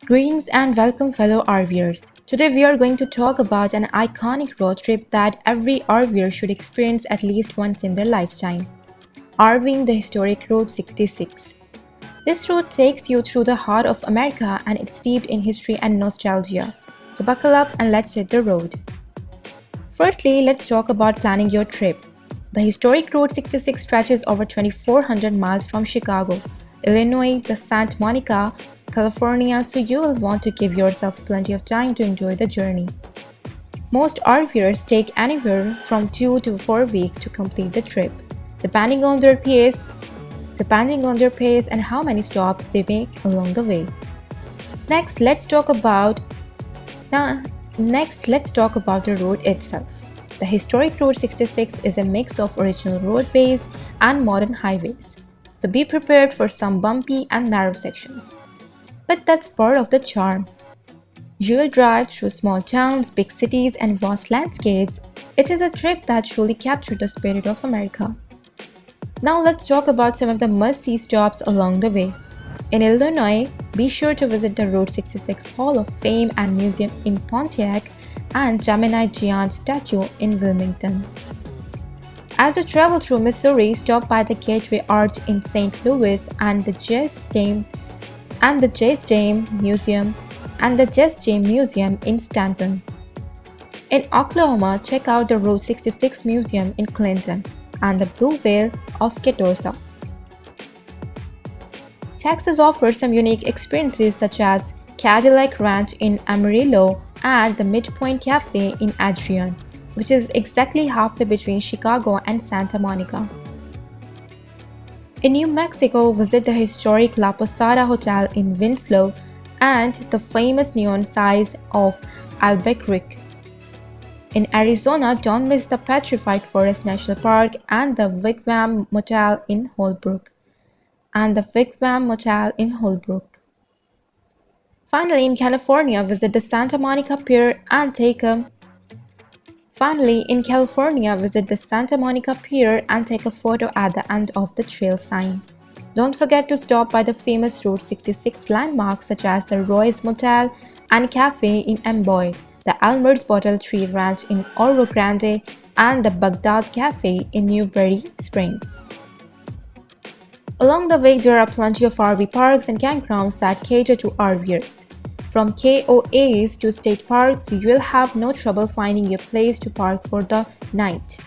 Greetings and welcome, fellow RVers. Today we are going to talk about an iconic road trip that every RVer should experience at least once in their lifetime. RVing the Historic Route 66. This route takes you through the heart of America and it's steeped in history and nostalgia. So buckle up and let's hit the road. Firstly, let's talk about planning your trip. The Historic Route 66 stretches over 2,400 miles from Chicago, Illinois, to Santa Monica, California, so you will want to give yourself plenty of time to enjoy the journey. Most RVers take anywhere from 2 to 4 weeks to complete the trip, depending on their pace and how many stops they make along the way. Next, let's talk about the route itself. The Historic Route 66 is a mix of original roadways and modern highways, so be prepared for some bumpy and narrow sections. But that's part of the charm. You will drive through small towns, big cities, and vast landscapes. It is a trip that truly captured the spirit of America. Now let's talk about some of the must-see stops along the way. In Illinois, be sure to visit the Route 66 Hall of Fame and Museum in Pontiac and Gemini Giant statue in Wilmington. As you travel through Missouri, stop by the Gateway Arch in St. Louis and the Jess James Museum in Stanton. In Oklahoma, check out the Route 66 Museum in Clinton and the Blue Whale of Ketosha. Texas offers some unique experiences such as Cadillac Ranch in Amarillo and the Midpoint Cafe in Adrian, which is exactly halfway between Chicago and Santa Monica. In New Mexico, visit the historic La Posada Hotel in Winslow and the famous neon signs of Albuquerque. In Arizona, don't miss the Petrified Forest National Park and the Wigwam Motel in Holbrook. Finally, in California, visit the Santa Monica Pier and take a photo at the end of the trail sign. Don't forget to stop by the famous Route 66 landmarks such as the Royce Motel and Cafe in Amboy, the Elmer's Bottle Tree Ranch in Oro Grande, and the Baghdad Cafe in Newberry Springs. Along the way, there are plenty of RV parks and campgrounds that cater to RVers. From KOAs to state parks, you will have no trouble finding a place to park for the night.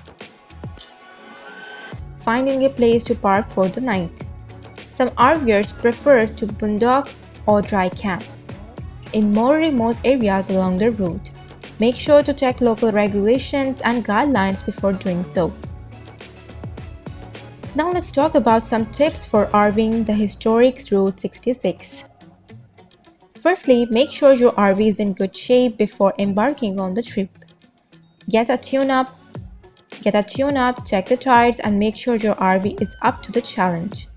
Some RVers prefer to boondock or dry camp in more remote areas along the route. Make sure to check local regulations and guidelines before doing so. Now let's talk about some tips for RVing the historic Route 66. Firstly, make sure your RV is in good shape before embarking on the trip. Get a tune-up, check the tires, and make sure your RV is up to the challenge.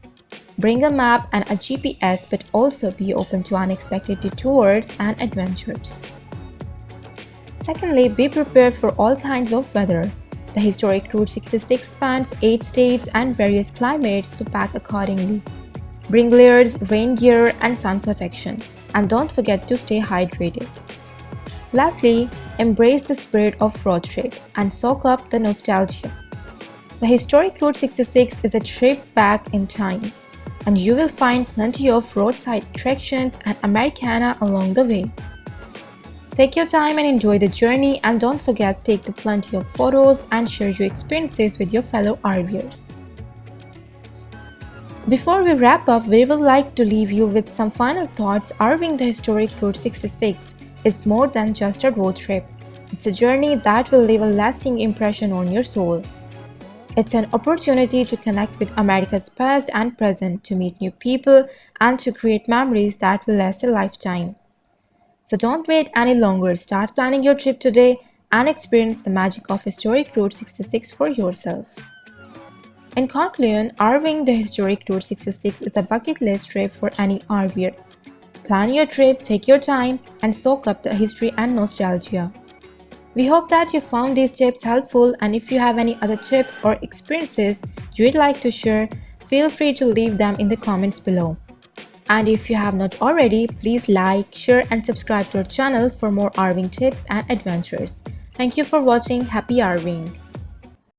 Bring a map and a GPS, but also be open to unexpected detours and adventures. Secondly, be prepared for all kinds of weather. The historic Route 66 spans 8 states and various climates, so pack accordingly. Bring layers, rain gear, and sun protection, and don't forget to stay hydrated. Lastly, embrace the spirit of road trip and soak up the nostalgia. The historic Route 66 is a trip back in time, and you will find plenty of roadside attractions and Americana along the way. Take your time and enjoy the journey, and don't forget to take plenty of photos and share your experiences with your fellow RVers. Before we wrap up, we would like to leave you with some final thoughts. RVing the historic Route 66 is more than just a road trip. It's a journey that will leave a lasting impression on your soul. It's an opportunity to connect with America's past and present, to meet new people, and to create memories that will last a lifetime. So don't wait any longer. Start planning your trip today and experience the magic of historic Route 66 for yourself. In conclusion, RVing the historic Route 66 is a bucket list trip for any RVer. Plan your trip, take your time, and soak up the history and nostalgia. We hope that you found these tips helpful, and if you have any other tips or experiences you'd like to share, feel free to leave them in the comments below. And if you have not already, please like, share and subscribe to our channel for more RVing tips and adventures. Thank you for watching. Happy RVing!